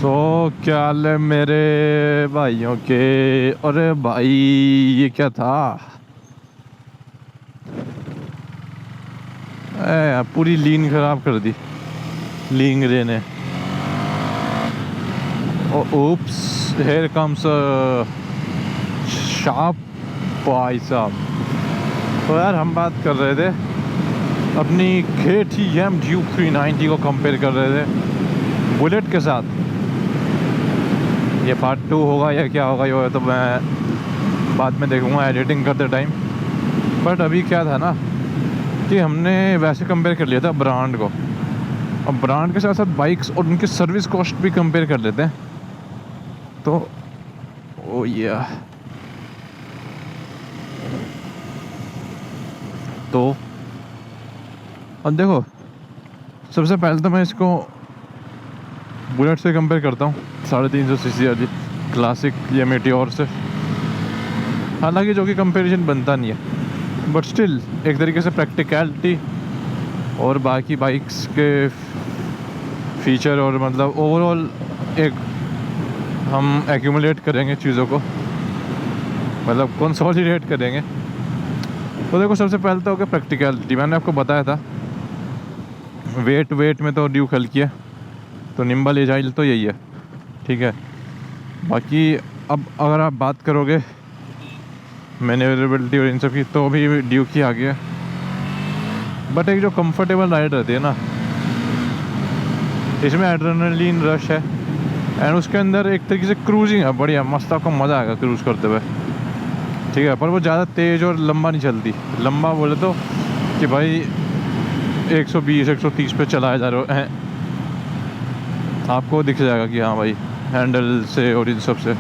तो क्या हाल है मेरे भाइयों के। अरे भाई, ये क्या था। पूरी लीन खराब कर दी लींगरे ने। ओप्स, हेयर कम्स शार्प भाई साहब। तो यार हम बात कर रहे थे अपनी KTM ड्यूक 390 को कंपेयर कर रहे थे बुलेट के साथ। ये पार्ट 2 होगा या क्या होगा, ये तो मैं बाद में देखूंगा एडिटिंग करते टाइम। बट अभी क्या था ना कि हमने वैसे कंपेयर कर लिया था ब्रांड को। अब ब्रांड के साथ साथ बाइक्स और उनकी सर्विस कॉस्ट भी कंपेयर कर लेते हैं। तो ओ या तो अब देखो, सबसे पहले तो मैं इसको बुलेट से कंपेयर करता हूँ 350 सीसी वाली क्लासिक या मेटियोर से। हालांकि जो कि कंपैरिजन बनता नहीं है, बट स्टिल एक तरीके से प्रैक्टिकलिटी और बाकी बाइक्स के फीचर और मतलब ओवरऑल एक हम एक्यूमुलेट करेंगे चीज़ों को, मतलब कंसोलिडेट करेंगे। तो देखो, सबसे पहले तो हो गया प्रैक्टिकलिटी। मैंने आपको बताया था वेट में तो ड्यूक हल्की है, तो निम्बल एजाइल तो यही है, ठीक है। बाकी अब अगर आप बात करोगे मैन्युवरेबिलिटी और इन सब की, तो अभी ड्यूक ही आ गया। बट एक जो कंफर्टेबल राइड रहती है ना, इसमें एड्रेनलिन रश है एंड उसके अंदर एक तरीके से क्रूजिंग है, बढ़िया मस्त, आपको मज़ा आएगा क्रूज़ करते हुए, ठीक है। पर वो ज़्यादा तेज़ और लंबा नहीं चलती। लंबा बोले तो कि भाई 120-130 पे चलाया जा रहा है, आपको दिख जाएगा कि हाँ भाई हैंडल से और इन सब से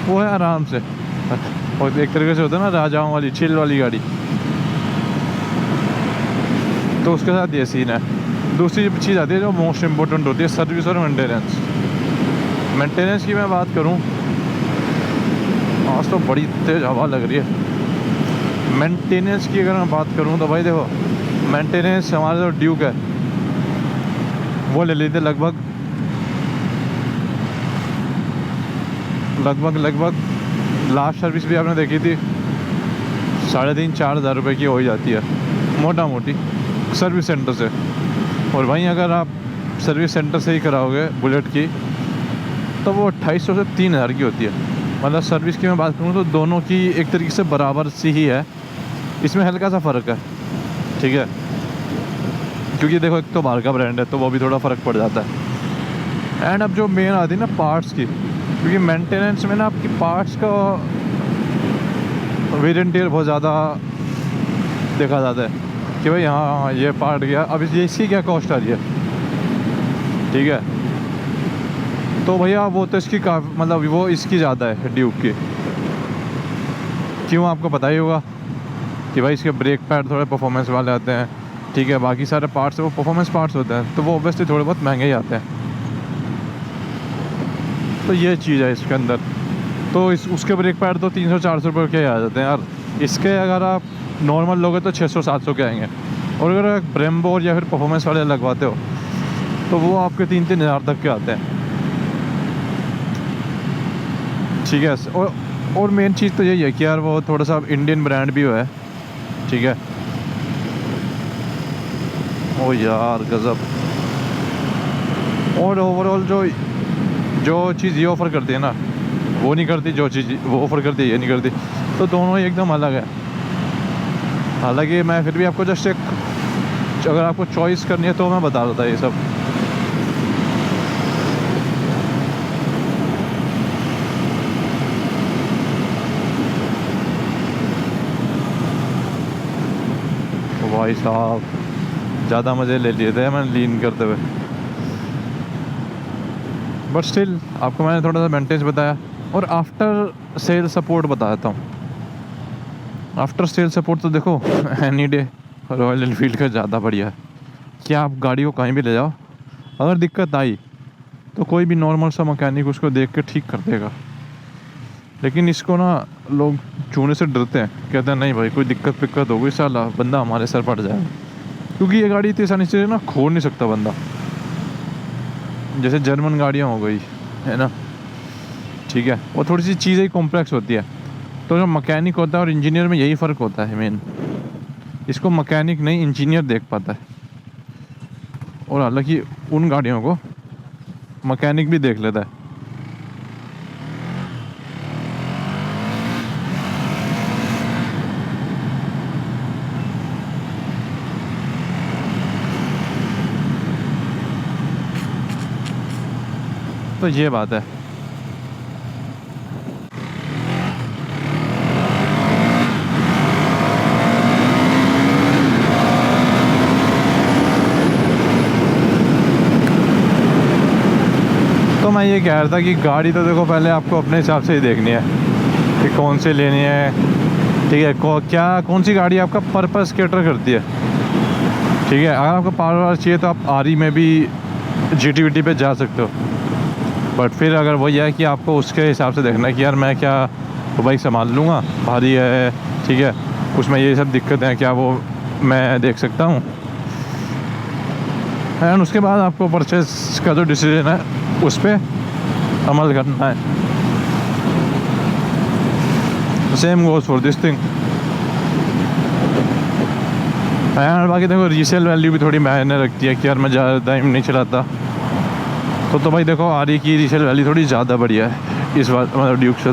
वो है आराम से। और एक तरीके से होता है ना राजाओं वाली चिल वाली गाड़ी, तो उसके साथ ये सीन है। दूसरी चीज़ आती है जो मोस्ट इम्पोर्टेंट होती है, सर्विस और मेंटेनेंस की मैं बात करूं, आज तो बड़ी तेज़ हवा लग रही है। मेंटेनेंस की अगर मैं बात करूं तो भाई देखो, मेंटेनेंस हमारा जो ड्यूक है वो ले लेते लगभग लास्ट सर्विस भी आपने देखी थी 3,500-4 हज़ार रुपये की हो ही जाती है मोटा मोटी सर्विस सेंटर से। और वहीं अगर आप सर्विस सेंटर से ही कराओगे बुलेट की, तो वो 2,500 से 3,000 की होती है। मतलब सर्विस की मैं बात करूँ तो दोनों की एक तरीके से बराबर सी ही है, इसमें हल्का सा फ़र्क है, ठीक है। क्योंकि देखो, एक तो बाहर का ब्रांड है तो वो भी थोड़ा फ़र्क पड़ जाता है। एंड अब जो मेन आती है ना पार्ट्स की, क्योंकि मेंटेनेंस में ना आपकी पार्ट्स का वेरिएंट बहुत ज़्यादा देखा जाता है कि भाई हाँ ये पार्ट गया, अब ये इसकी क्या कॉस्ट आ रही है, ठीक है। तो भैया वो तो इसकी मतलब वो इसकी ज़्यादा है ड्यूक की। क्यों, आपको पता ही होगा कि भाई इसके ब्रेक पैड थोड़े परफॉर्मेंस वाले आते हैं, ठीक है। बाकी सारे पार्ट्स वो परफॉर्मेंस पार्ट्स होते हैं, तो वो ऑब्वियसली थोड़े बहुत महंगे ही आते हैं। तो ये चीज़ है इसके अंदर। तो उसके ब्रेक पैड तो 300-400 रुपये के आ जाते हैं यार। इसके अगर आप नॉर्मल लोगे तो 600-700 के आएंगे, और अगर ब्रेम्बो या फिर परफॉर्मेंस वाले लगवाते हो तो वो आपके 3-3 हज़ार तक के आते हैं, ठीक है। और मेन चीज़ तो यही है कि यार वो थोड़ा सा इंडियन ब्रांड भी है, ठीक है। ओ यार गज़ब। और ओवरऑल जो चीज़ ये ऑफ़र करती है ना, वो नहीं करती जो चीज़ वो ऑफ़र करती है, ये नहीं करती। तो दोनों ही एकदम अलग है। हालांकि मैं फिर भी आपको जस्ट एक, अगर आपको चॉइस करनी है तो मैं बता देता ये सब। तो भाई साहब ज़्यादा मज़े ले लिए थे मैंने लीन करते हुए, बट स्टिल आपको मैंने थोड़ा सा मेंटेनेंस बताया और आफ्टर सेल सपोर्ट बता देता हूँ। आफ्टर सेल सपोर्ट तो देखो एनी डे रॉयल एनफील्ड का ज़्यादा बढ़िया है कि आप गाड़ी को कहीं भी ले जाओ, अगर दिक्कत आई तो कोई भी नॉर्मल सा मैकेनिक उसको देख के ठीक कर देगा। लेकिन इसको ना लोग छूने से डरते हैं, कहते हैं नहीं भाई कोई दिक्कत हो गई साला बंदा हमारे सर पड़ जाएगा, क्योंकि ये गाड़ी इतनी आसानी से ना खोल नहीं सकता बंदा। जैसे जर्मन गाड़ियाँ हो गई है ना, ठीक है, वो थोड़ी सी चीज़ें कॉम्प्लेक्स होती है। तो जो मैकेनिक होता है और इंजीनियर में यही फ़र्क होता है मेन, इसको मैकेनिक नहीं इंजीनियर देख पाता है, और हालांकि उन गाड़ियों को मैकेनिक भी देख लेता है। तो ये बात है। तो मैं ये कह रहा था कि गाड़ी तो देखो पहले आपको अपने हिसाब से ही देखनी है कि कौन सी लेनी है, ठीक है, कौन सी गाड़ी आपका पर्पस कैटर करती है, ठीक है। अगर आपको पावर चाहिए तो आप आरी में भी GT-VT पे जा सकते हो, बट फिर अगर वही है कि आपको उसके हिसाब से देखना है कि यार मैं क्या वो बाइक संभाल लूँगा, भारी है, ठीक है, उसमें ये सब दिक्कतें हैं, क्या वो मैं देख सकता हूँ। एंड उसके बाद आपको परचेस का जो डिसीजन है उस पर अमल करना है। Same goes for this thing. And बाकी देखो रीसेल वैल्यू भी थोड़ी मायने रखती है कि यार मैं ज़्यादा टाइम नहीं चलाता, तो भाई देखो आरी की रीसेल वैल्यू थोड़ी ज़्यादा बढ़िया है इस बार मतलब ड्यूक से।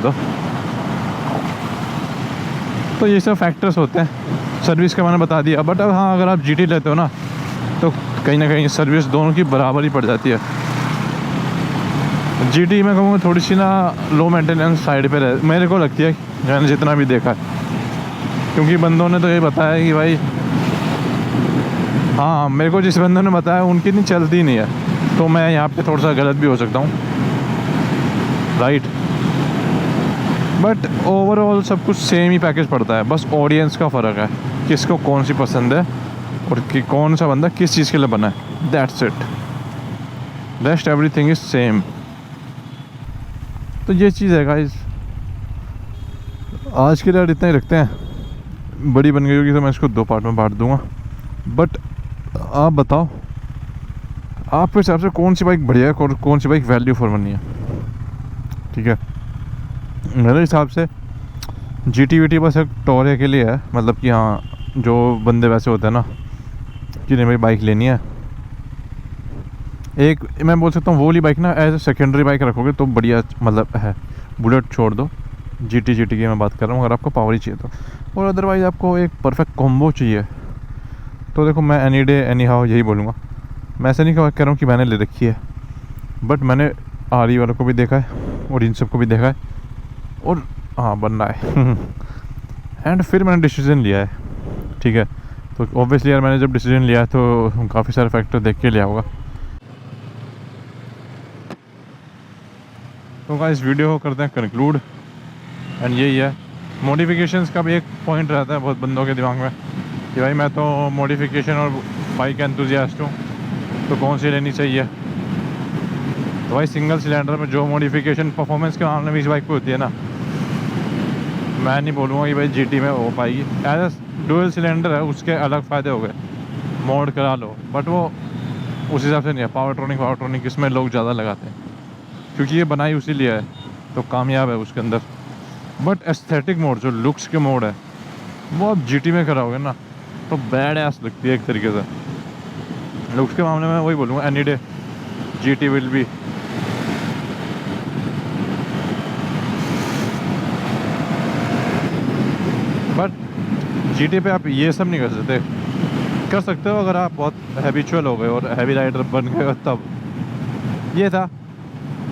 तो ये सब फैक्टर्स होते हैं। सर्विस का मैंने बता दिया, बट अब हाँ अगर आप GT लेते हो ना तो कहीं ना कहीं सर्विस दोनों की बराबर ही पड़ जाती है। GT में कहूँगा थोड़ी सी ना लो मेंटेनेंस साइड पे रह मेरे को लगती है, मैंने जितना भी देखा है, क्योंकि बंदों ने तो ये बताया कि भाई हाँ मेरे को जिस बंदों ने बताया उनकी इतनी चलती नहीं है, तो मैं यहाँ पे थोड़ा सा गलत भी हो सकता हूँ, राइट। बट ओवरऑल सब कुछ सेम ही पैकेज पड़ता है, बस ऑडियंस का फ़र्क है, किसको कौन सी पसंद है और कि कौन सा बंदा किस चीज़ के लिए बना है, that's it. Rest everything is same. तो ये चीज़ है गाइस, आज के लिए इतना ही रखते हैं। बड़ी बन गई होगी तो मैं इसको 2 पार्ट में बांट दूंगा। बट आप बताओ आपके हिसाब से कौन सी बाइक बढ़िया है और कौन सी बाइक वैल्यू फॉर मनी है, ठीक है। मेरे हिसाब से GT-VT बस एक टोरे के लिए है, मतलब कि हाँ जो बंदे वैसे होते हैं ना कि नहीं भाई बाइक लेनी है, एक मैं बोल सकता हूँ वो वाली बाइक ना एज ए सेकेंडरी बाइक रखोगे तो बढ़िया मतलब है। बुलेट छोड़ दो, GT की मैं बात कर रहा हूँ, अगर आपको पावर ही चाहिए तो। और अदरवाइज़ आपको एक परफेक्ट कॉम्बो चाहिए तो देखो मैं एनी डे एनी हाउ यही बोलूँगा। मैं ऐसे नहीं कह रहा हूँ कि मैंने ले रखी है, बट मैंने आरी वालों को भी देखा है और इन सब को भी देखा है, और हाँ बनना है एंड फिर मैंने डिसीजन लिया है, ठीक है। तो ऑब्वियसली यार मैंने जब डिसीजन लिया है तो काफ़ी सारे फैक्टर देख के लिया होगा। तो गाइस इस वीडियो को करते हैं कंक्लूड, एंड यही है। मॉडिफिकेशंस का भी एक पॉइंट रहता है बहुत बंदों के दिमाग में कि भाई मैं तो मॉडिफिकेशन और बाइक एंथुसियास्ट हूँ, तो कौन सी लेनी चाहिए। तो भाई सिंगल सिलेंडर में जो मॉडिफिकेशन परफॉर्मेंस के मामले में इस बाइक पे होती है ना, मैं नहीं बोलूँगा कि भाई GT में हो पाएगी। एज ए डुअल सिलेंडर है, उसके अलग फ़ायदे हो गए, मोड करा लो, बट वो उस हिसाब से नहीं है। पावरट्रॉनिक इसमें लोग ज़्यादा लगाते हैं क्योंकि ये बनाई उसी लिए है, तो कामयाब है उसके अंदर। बट एस्थेटिक मोड जो लुक्स के मोड है वो आप GT में कराओगे ना तो बैड एस लगती है एक तरीके से। लुक्स के मामले में वही बोलूँगा any day GT will be. But GT पे आप ये सब नहीं कर सकते हो अगर आप बहुत हैबिचुअल हो गए और हैवी राइडर बन गए हो तब। ये था।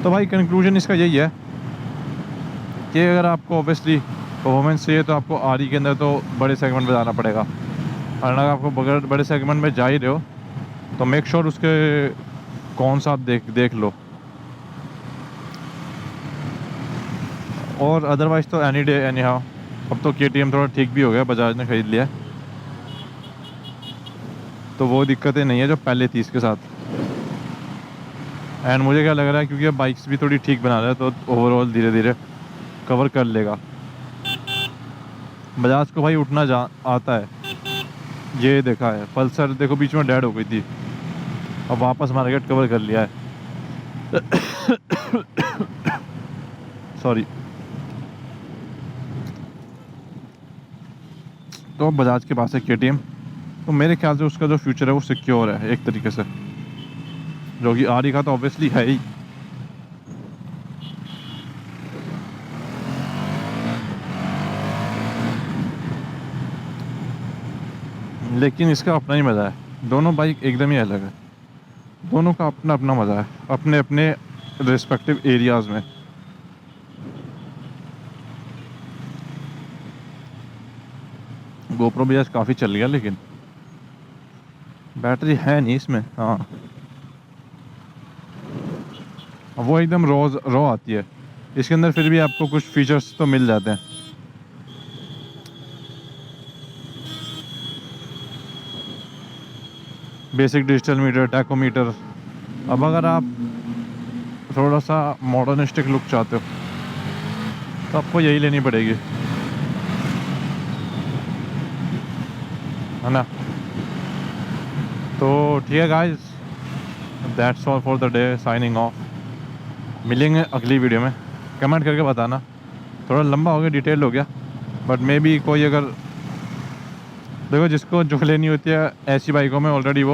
तो भाई कंक्लूजन इसका यही है कि अगर आपको ऑब्वियसली परफॉर्मेंस चाहिए तो आपको आरी के अंदर तो बड़े सेगमेंट में जाना पड़ेगा, और अगर आपको बगैर बड़े सेगमेंट में जा ही रहे हो तो मेक श्योर उसके कौन सा आप देख लो। और अदरवाइज़ तो एनी डे एनी हाउ। अब तो KTM थोड़ा ठीक भी हो गया, बजाज ने ख़रीद लिया, तो वो दिक्कतें नहीं है जो पहले थी इसके साथ। एंड मुझे क्या लग रहा है क्योंकि अब बाइक्स भी थोड़ी ठीक बना रहा है तो ओवरऑल धीरे धीरे कवर कर लेगा। बजाज को भाई उठना आता है, ये देखा है। पल्सर देखो बीच में डेड हो गई थी, अब वापस मार्केट कवर कर लिया है। सॉरी। तो बजाज के पास है KTM, तो मेरे ख्याल से उसका जो फ्यूचर है वो सिक्योर है एक तरीके से, जो कि आरी का तो ऑब्वियसली है ही। लेकिन इसका अपना ही मज़ा है, दोनों बाइक एकदम ही अलग है, दोनों का अपना अपना मज़ा है अपने अपने रिस्पेक्टिव एरियाज़ में। GoPro भी आज काफ़ी चल गया, लेकिन बैटरी है नहीं इसमें। हाँ, वो एकदम रॉ आती है, इसके अंदर फिर भी आपको कुछ फीचर्स तो मिल जाते हैं। Basic digital meter, tachometer. अब अगर आप थोड़ा सा मॉडर्निस्टिक लुक चाहते हो तो आपको यही लेनी पड़ेगी, है ना। तो ठीक है guys, that's all for the day, signing off. मिलेंगे अगली वीडियो में, कमेंट करके बताना। थोड़ा लंबा हो गया, डिटेल हो गया, बट मे बी कोई अगर देखो जिसको जो लेनी होती है ऐसी बाइकों में ऑलरेडी वो